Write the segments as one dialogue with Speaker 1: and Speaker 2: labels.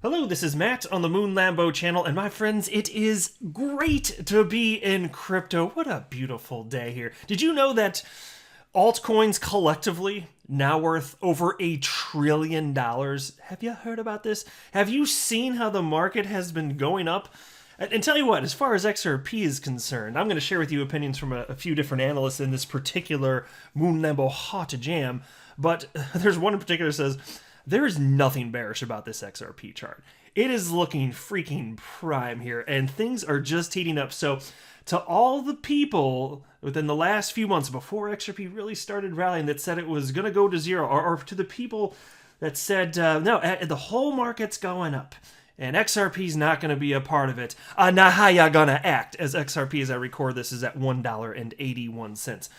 Speaker 1: Hello, this is Matt on the Moon Lambo channel, and my friends, it is great to be in crypto. What a beautiful day here. Did you know that altcoins collectively now worth over $1 trillion? Have you heard about this? Have you seen how the market has been going up? And tell you what, as far as XRP is concerned, I'm going to share with you opinions from a few different analysts in this particular Moon Lambo hot jam, but there's one in particular that says, there is nothing bearish about this XRP chart. It is looking freaking prime here, and things are just heating up. So to all the people within the last few months before XRP really started rallying that said it was going to go to zero, or to the people that said, no, the whole market's going up, and XRP's not going to be a part of it. Now how y'all gonna act? As XRP, as I record this, is at $1.81.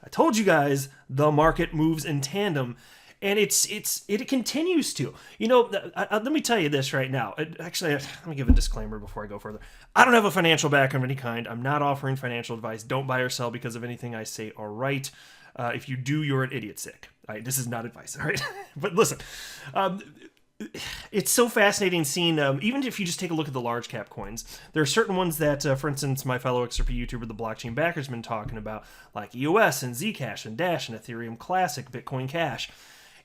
Speaker 1: I told you guys the market moves in tandem. And it continues to. You know, let me tell you this right now. Actually, let me give a disclaimer before I go further. I don't have a financial background of any kind. I'm not offering financial advice. Don't buy or sell because of anything I say, all right? If you do, you're an idiot sick. All right, this is not advice, all right? But listen, it's so fascinating seeing, even if you just take a look at the large cap coins, there are certain ones that, for instance, my fellow XRP YouTuber, the Blockchain Backer's been talking about, like EOS and Zcash and Dash and Ethereum Classic, Bitcoin Cash.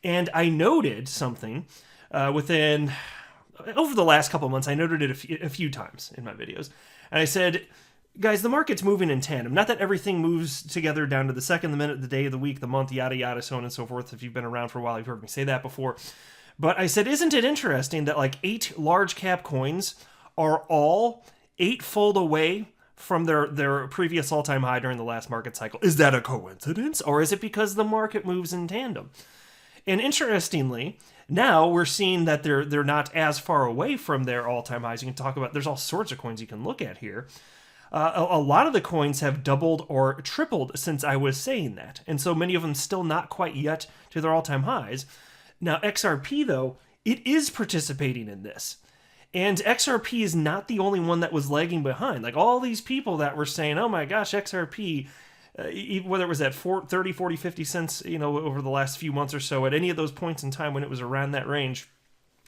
Speaker 1: And I noted something over the last couple of months, I noted it a few times in my videos. And I said, guys, the market's moving in tandem. Not that everything moves together down to the second, the minute, the day of the week, the month, yada, yada, so on and so forth. If you've been around for a while, you've heard me say that before. But I said, isn't it interesting that like 8 large cap coins are all 8-fold away from their previous all-time high during the last market cycle? Is that a coincidence? Or is it because the market moves in tandem? And interestingly, now we're seeing that they're not as far away from their all-time highs. You can talk about, there's all sorts of coins you can look at here. A lot of the coins have doubled or tripled since I was saying that. And so many of them still not quite yet to their all-time highs. Now, XRP, though, it is participating in this. And XRP is not the only one that was lagging behind. Like all these people that were saying, oh my gosh, XRP... whether it was at 30, 40, 50 cents, you know, over the last few months or so, at any of those points in time when it was around that range,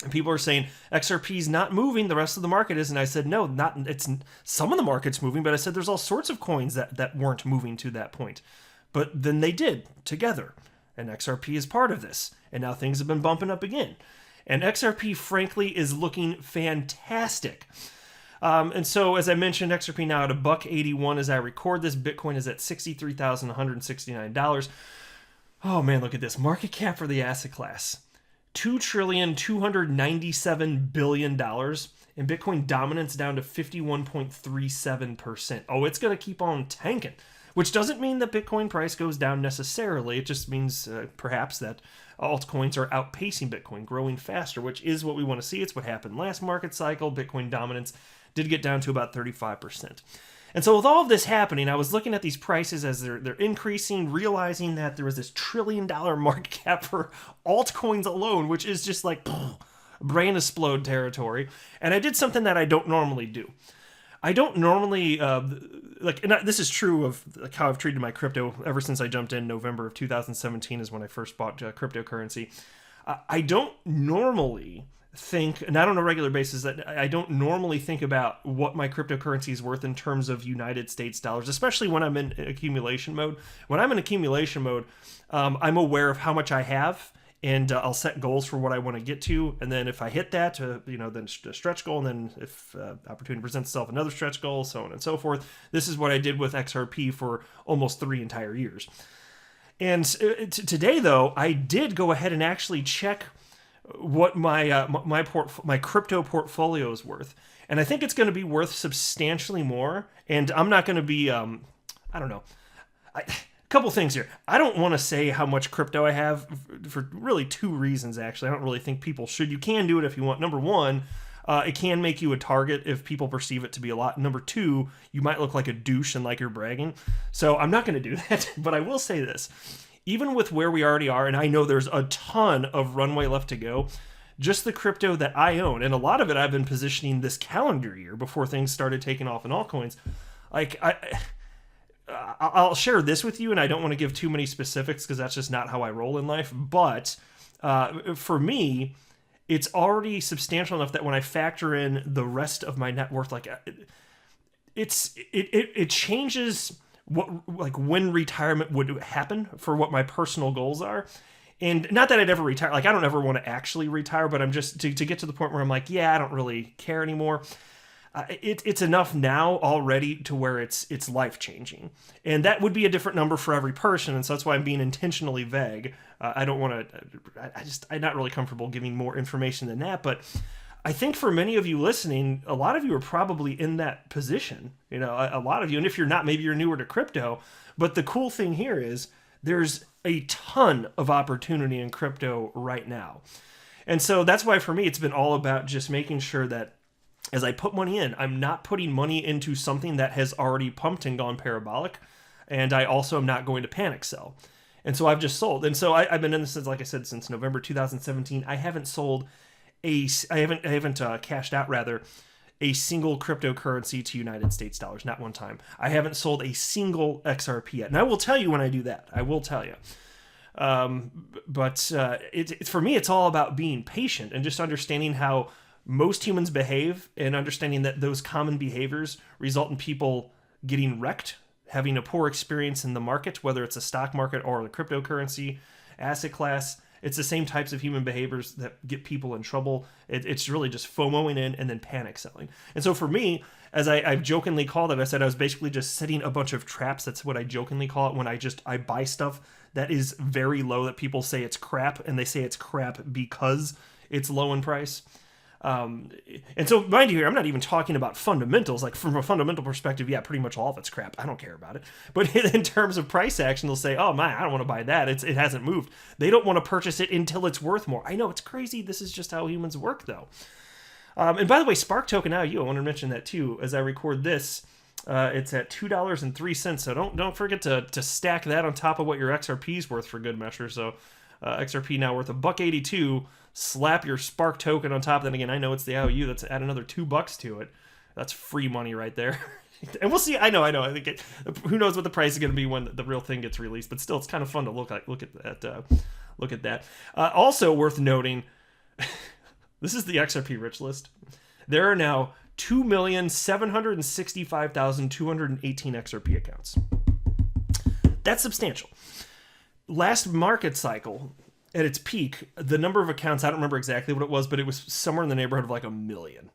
Speaker 1: and people are saying XRP's not moving, the rest of the market is, and I said, no, it's some of the market's moving, but I said there's all sorts of coins that weren't moving to that point. But then they did, together, and XRP is part of this, and now things have been bumping up again. And XRP, frankly, is looking fantastic. And so, as I mentioned, XRP now at $1.81 as I record this. Bitcoin is at $63,169. Oh man, look at this. Market cap for the asset class. $2,297 billion. And Bitcoin dominance down to 51.37%. Oh, it's going to keep on tanking. Which doesn't mean that Bitcoin price goes down necessarily. It just means perhaps that altcoins are outpacing Bitcoin, growing faster, which is what we want to see. It's what happened last market cycle. Bitcoin dominance did get down to about 35%. And so with all of this happening, I was looking at these prices as they're increasing, realizing that there was this $1 trillion market cap for altcoins alone, which is just like brain explode territory. And I did something that I don't normally do. I don't normally, this is true of like how I've treated my crypto ever since I jumped in November of 2017 is when I first bought cryptocurrency. I don't normally think, not on a regular basis, that I don't normally think about what my cryptocurrency is worth in terms of United States dollars, especially when I'm in accumulation mode. When I'm in accumulation mode, I'm aware of how much I have, and I'll set goals for what I want to get to, and then if I hit that, then a stretch goal, and then if opportunity presents itself, another stretch goal, so on and so forth. This is what I did with XRP for almost 3 entire years. And today, though, I did go ahead and actually check what my crypto portfolio is worth, and I think it's going to be worth substantially more. And I'm not going to be I don't know, a couple things here. I don't want to say how much crypto I have for really 2 reasons. Actually, I don't really think people should. You can do it if you want. Number one, it can make you a target if people perceive it to be a lot. Number 2, you might look like a douche and like you're bragging. So I'm not going to do that. But I will say this. Even with where we already are, and I know there's a ton of runway left to go, just the crypto that I own, and a lot of it I've been positioning this calendar year before things started taking off in altcoins, like I'll share this with you, and I don't want to give too many specifics because that's just not how I roll in life, but for me, it's already substantial enough that when I factor in the rest of my net worth, like it changes what, like, when retirement would happen for what my personal goals are. And not that I'd ever retire, like I don't ever want to actually retire, but I'm just to get to the point where I'm like, yeah, I don't really care anymore. It's enough now already to where it's life changing, and that would be a different number for every person. And so that's why I'm being intentionally vague. I don't want to. I'm not really comfortable giving more information than that. But I think for many of you listening, a lot of you are probably in that position. You know, a lot of you, and if you're not, maybe you're newer to crypto. But the cool thing here is there's a ton of opportunity in crypto right now, and so that's why for me it's been all about just making sure that, as I put money in, I'm not putting money into something that has already pumped and gone parabolic. And I also am not going to panic sell. And so I've just sold. And so I've been in this, like I said, since November 2017. I haven't cashed out, rather, a single cryptocurrency to United States dollars. Not one time. I haven't sold a single XRP yet. And I will tell you when I do that. I will tell you. But for me, it's all about being patient and just understanding how most humans behave, and understanding that those common behaviors result in people getting wrecked, having a poor experience in the market, whether it's a stock market or the cryptocurrency asset class. It's the same types of human behaviors that get people in trouble. It's really just FOMOing in and then panic selling. And so for me, as I've jokingly called it, I said I was basically just setting a bunch of traps. That's what I jokingly call it when I buy stuff that is very low, that people say it's crap, and they say it's crap because it's low in price. And so, mind you, here, I'm not even talking about fundamentals. Like, from a fundamental perspective, yeah, pretty much all of it's crap. I don't care about it. But in terms of price action, they'll say, oh, man, I don't want to buy that. It hasn't moved. They don't want to purchase it until it's worth more. I know, it's crazy. This is just how humans work, though. And by the way, Spark Token IOU, I want to mention that, too. As I record this, it's at $2.03. So don't forget to stack that on top of what your XRP is worth for good measure. So XRP now worth $1.82. Slap your Spark token on top of that. Again, I know it's the IOU. That's add another $2 to it. That's free money right there. And we'll see. I know. I think who knows what the price is going to be when the real thing gets released. But still, it's kind of fun to look at that. Also worth noting, this is the XRP rich list. There are now 2,765,218 XRP accounts. That's substantial. Last market cycle, at its peak, the number of accounts, I don't remember exactly what it was, but it was somewhere in the neighborhood of like 1 million.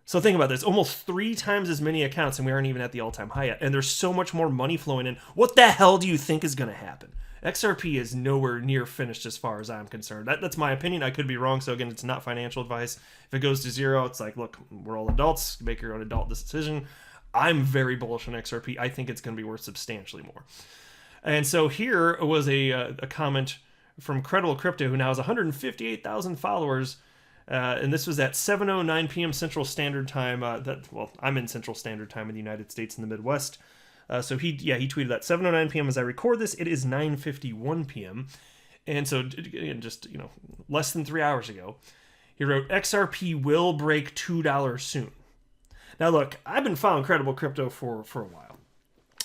Speaker 1: So think about this, almost 3 times as many accounts, and we aren't even at the all-time high yet. And there's so much more money flowing in. What the hell do you think is going to happen? XRP is nowhere near finished as far as I'm concerned. That's my opinion. I could be wrong. So again, it's not financial advice. If it goes to zero, it's like, look, we're all adults. Make your own adult decision. I'm very bullish on XRP. I think it's going to be worth substantially more. And so here was a comment from Credible Crypto, who now has 158,000 followers. And this was at 7:09 p.m. Central Standard Time. I'm in Central Standard Time in the United States in the Midwest. So he tweeted that 7:09 p.m. as I record this. It is 9:51 p.m. And so, again, just, less than 3 hours ago, he wrote, XRP will break $2 soon. Now, look, I've been following Credible Crypto for a while.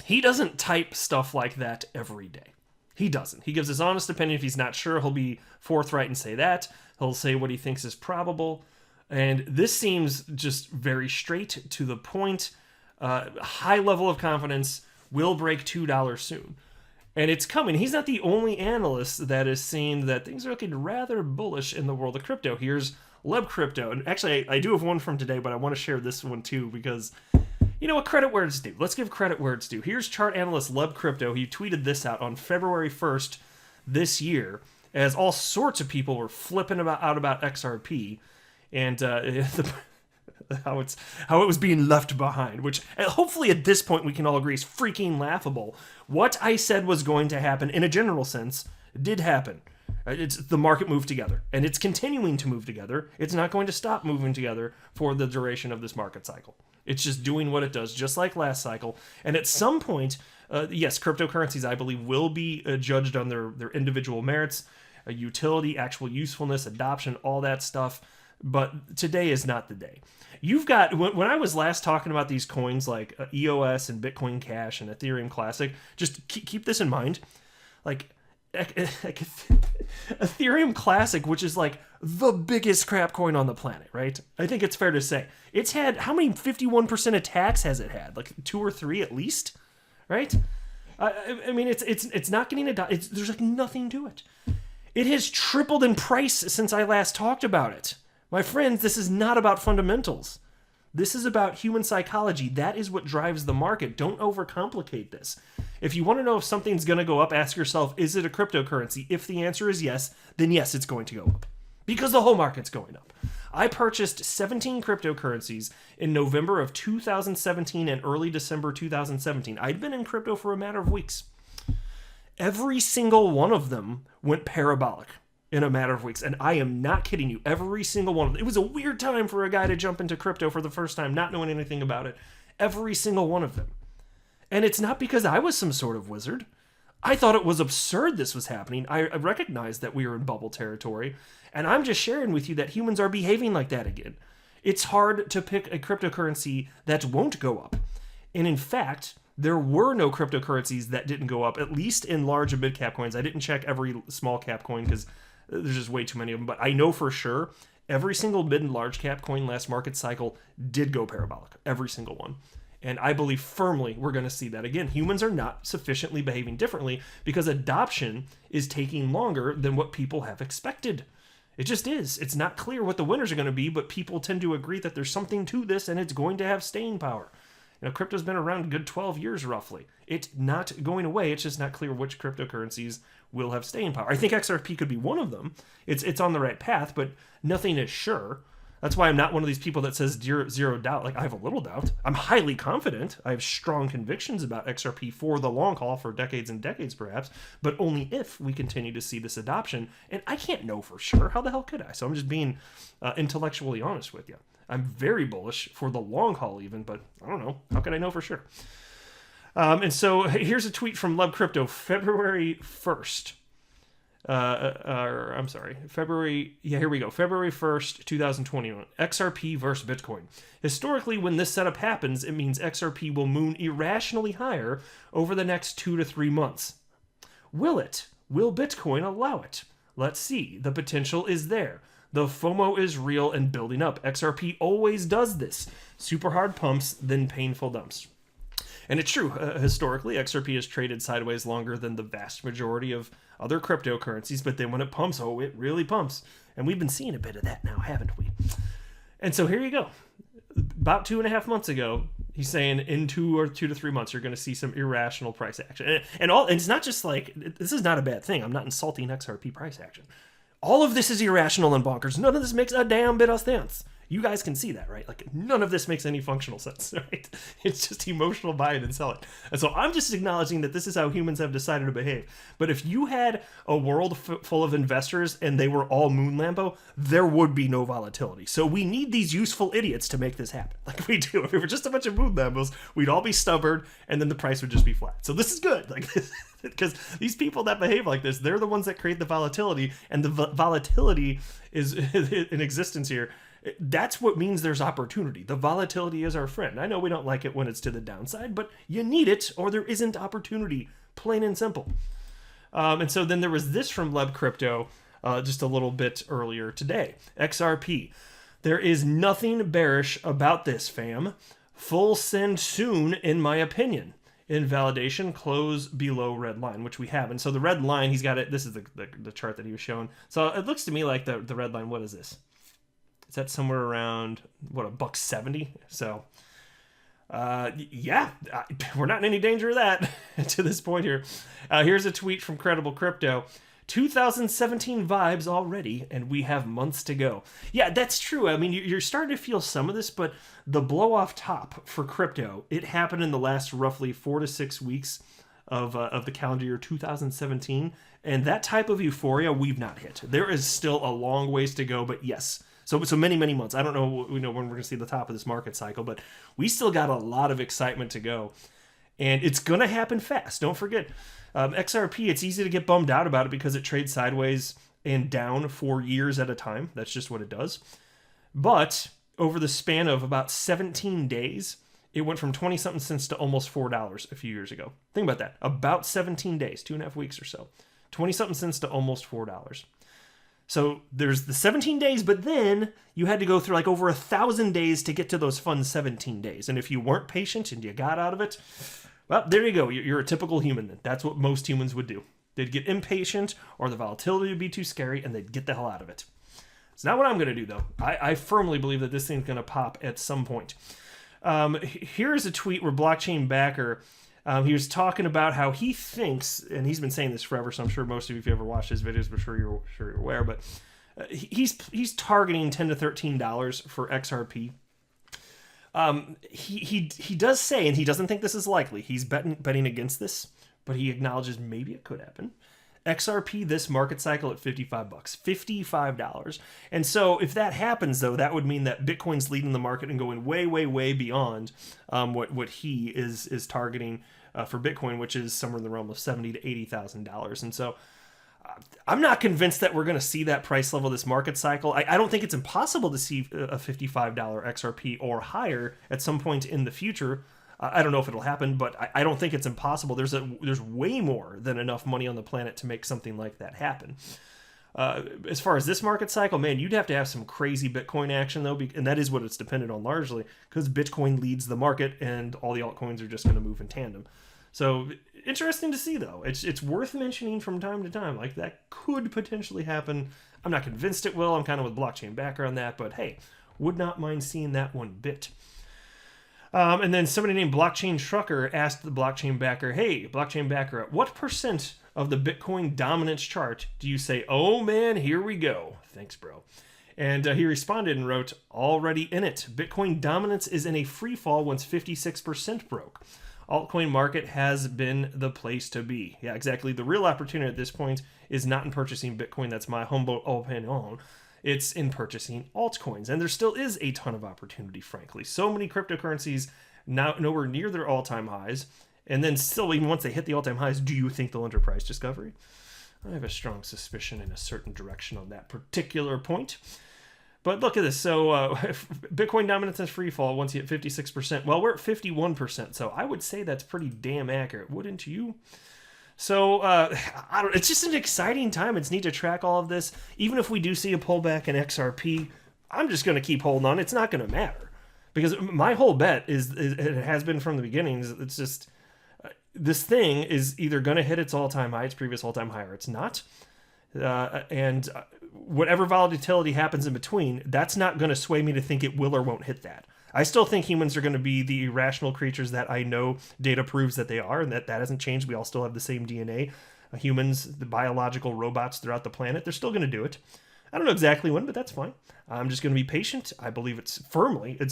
Speaker 1: He doesn't type stuff like that every day. He doesn't. He gives his honest opinion. If he's not sure, he'll be forthright and say that. He'll say what he thinks is probable. And this seems just very straight to the point. High level of confidence, will break $2 soon. And it's coming. He's not the only analyst that is saying that things are looking rather bullish in the world of crypto. Here's Leb Crypto. And actually, I do have one from today, but I want to share this one too, because you know what, credit where it's due. Let's give credit where it's due. Here's chart analyst Leb Crypto. He tweeted this out on February 1st this year, as all sorts of people were flipping out about XRP and how it was being left behind, which hopefully at this point we can all agree is freaking laughable. What I said was going to happen in a general sense did happen. The market moved together, and it's continuing to move together. It's not going to stop moving together for the duration of this market cycle. It's just doing what it does, just like last cycle. And at some point, yes, cryptocurrencies, I believe, will be judged on their individual merits, utility, actual usefulness, adoption, all that stuff. But today is not the day. You've got, when I was last talking about these coins like EOS and Bitcoin Cash and Ethereum Classic, just keep this in mind. Like, Ethereum Classic, which is like the biggest crap coin on the planet, right? I think it's fair to say. It's had, how many 51% attacks has it had? Like 2 or 3 at least, right? I mean, it's not getting adopted. There's like nothing to it. It has tripled in price since I last talked about it. My friends, this is not about fundamentals. This is about human psychology. That is what drives the market. Don't overcomplicate this. If you want to know if something's going to go up, ask yourself, is it a cryptocurrency? If the answer is yes, then yes, it's going to go up. Because the whole market's going up. I purchased 17 cryptocurrencies in November of 2017 and early December 2017. I'd been in crypto for a matter of weeks. Every single one of them went parabolic in a matter of weeks. And I am not kidding you. Every single one of them. It was a weird time for a guy to jump into crypto for the first time, not knowing anything about it. Every single one of them. And it's not because I was some sort of wizard. I thought it was absurd this was happening. I recognized that we were in bubble territory. And I'm just sharing with you that humans are behaving like that again. It's hard to pick a cryptocurrency that won't go up. And in fact, there were no cryptocurrencies that didn't go up, at least in large and mid cap coins. I didn't check every small cap coin because there's just way too many of them. But I know for sure every single mid and large cap coin last market cycle did go parabolic. Every single one. And I believe firmly we're going to see that again. Humans are not sufficiently behaving differently because adoption is taking longer than what people have expected. It just is. It's not clear what the winners are going to be, but people tend to agree that there's something to this and it's going to have staying power. You know, crypto's been around a good 12 years roughly. It's not going away. It's just not clear which cryptocurrencies will have staying power. I think XRP could be one of them. It's on the right path, but nothing is sure. That's why I'm not one of these people that says zero doubt. Like, I have a little doubt. I'm highly confident. I have strong convictions about XRP for the long haul, for decades and decades perhaps, but only if we continue to see this adoption. And I can't know for sure. How the hell could I? So I'm just being intellectually honest with you. I'm very bullish for the long haul even, but I don't know. How could I know for sure? And so here's a tweet from Love Crypto, February 1st. February 1st, 2021. XRP versus Bitcoin. Historically, when this setup happens, it means XRP will moon irrationally higher over the next 2 to 3 months. Will it? Will Bitcoin allow it? Let's see. The potential is there. The FOMO is real and building up. XRP always does this. Super hard pumps, then painful dumps. And it's true. Historically, XRP has traded sideways longer than the vast majority of other cryptocurrencies, but then when it pumps, oh, it really pumps. And we've been seeing a bit of that now, haven't we? And so here you go. About 2.5 months ago, he's saying in 2 to 3 months, you're going to see some irrational price action. And it's not just like, this is not a bad thing. I'm not insulting XRP price action. All of this is irrational and bonkers. None of this makes a damn bit of sense. You guys can see that, right? Like, none of this makes any functional sense, right? It's just emotional buy it and sell it. And so I'm just acknowledging that this is how humans have decided to behave. But if you had a world full of investors and they were all Moon Lambo, there would be no volatility. So we need these useful idiots to make this happen. Like we do. If we were just a bunch of Moon Lambos, we'd all be stubborn and then the price would just be flat. So this is good. Like, because these people that behave like this, they're the ones that create the volatility, and the volatility is in existence here. That's what means there's opportunity. The volatility is our friend. I know we don't like it when it's to the downside, but you need it or there isn't opportunity, plain and simple. And so then there was this from Leb Crypto just a little bit earlier today. XRP. There is nothing bearish about this, fam. Full send soon, in my opinion. Invalidation, close below red line, which we have. And so the red line, he's got it. This is the chart that he was showing. So it looks to me like the red line, what is this? Is that somewhere around, what, $1.70? So, yeah, we're not in any danger of that to this point here. Here's a tweet from Credible Crypto. 2017 vibes already, and we have months to go. Yeah, that's true. I mean, you're starting to feel some of this, but the blow off top for crypto, it happened in the last roughly 4 to 6 weeks of the calendar year 2017, and that type of euphoria we've not hit. There is still a long ways to go, but yes. So many months. I don't know, when we're going to see the top of this market cycle, but we still got a lot of excitement to go. And it's going to happen fast. Don't forget, XRP, it's easy to get bummed out about it because it trades sideways and down for years at a time. That's just what it does. But over the span of about 17 days, it went from 20-something cents to almost $4 a few years ago. Think about that. About 17 days, 2.5 weeks or so. 20-something cents to almost $4. So there's the 17 days, but then you had to go through like over 1,000 days to get to those fun 17 days. And if you weren't patient and you got out of it, well, there you go. You're a typical human then. That's what most humans would do. They'd get impatient or the volatility would be too scary and they'd get the hell out of it. It's not what I'm going to do, though. I firmly believe that this thing's going to pop at some point. Here's a tweet where Blockchain Backer, he was talking about how he thinks, and he's been saying this forever, so I'm sure most of you, if you ever watched his videos, I'm sure you're aware, but he's targeting $10 to $13 for XRP. He does say, and he doesn't think this is likely, he's betting against this, but he acknowledges maybe it could happen. XRP this market cycle at $55, $55. And so if that happens, though, that would mean that Bitcoin's leading the market and going way, way, way beyond what he is targeting for Bitcoin, which is somewhere in the realm of $70,000 to $80,000. And so I'm not convinced that we're going to see that price level this market cycle. I don't think it's impossible to see a $55 XRP or higher at some point in the future. I don't know if it'll happen, but I don't think it's impossible. There's way more than enough money on the planet to make something like that happen. As far as this market cycle, man, you'd have to have some crazy Bitcoin action, though, and that is what it's dependent on largely, because Bitcoin leads the market and all the altcoins are just going to move in tandem. So interesting to see, though. It's worth mentioning from time to time. Like, that could potentially happen. I'm not convinced it will. I'm kind of with Blockchain Backer on that, but hey, would not mind seeing that one bit. And then somebody named Blockchain Trucker asked the Blockchain Backer, hey, Blockchain Backer, at what percent of the Bitcoin dominance chart do you say, oh man, here we go? Thanks, bro. And he responded and wrote, already in it. Bitcoin dominance is in a free fall once 56% broke. Altcoin market has been the place to be. Yeah, exactly. The real opportunity at this point is not in purchasing Bitcoin. That's my humble opinion. It's in purchasing altcoins. And there still is a ton of opportunity, frankly. So many cryptocurrencies now nowhere near their all-time highs. And then still, even once they hit the all-time highs, do you think they'll enter price discovery? I have a strong suspicion in a certain direction on that particular point. But look at this. So Bitcoin dominance is free fall once you hit 56%. Well, we're at 51%. So I would say that's pretty damn accurate, wouldn't you? So it's just an exciting time. It's neat to track all of this. Even if we do see a pullback in XRP, I'm just going to keep holding on. It's not going to matter. Because my whole bet is it has been from the beginning. It's just this thing is either going to hit its all-time high, its previous all-time high, or it's not. And whatever volatility happens in between, that's not going to sway me to think it will or won't hit that. I still think humans are going to be the irrational creatures that I know data proves that they are, and that hasn't changed. We all still have the same DNA. Humans, the biological robots throughout the planet, they're still going to do it. I don't know exactly when, but that's fine. I'm just going to be patient. I believe it's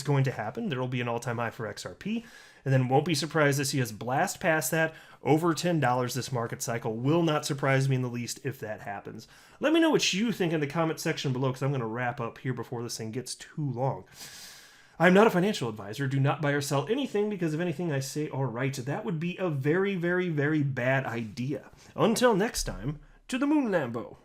Speaker 1: going to happen. There will be an all-time high for XRP, and then won't be surprised to see us blast past that over $10 this market cycle. Will not surprise me in the least if that happens. Let me know what you think in the comment section below, because I'm going to wrap up here before this thing gets too long. I'm not a financial advisor. Do not buy or sell anything because of anything I say or write. That would be a very, very, very bad idea. Until next time, to the moon, Lambo.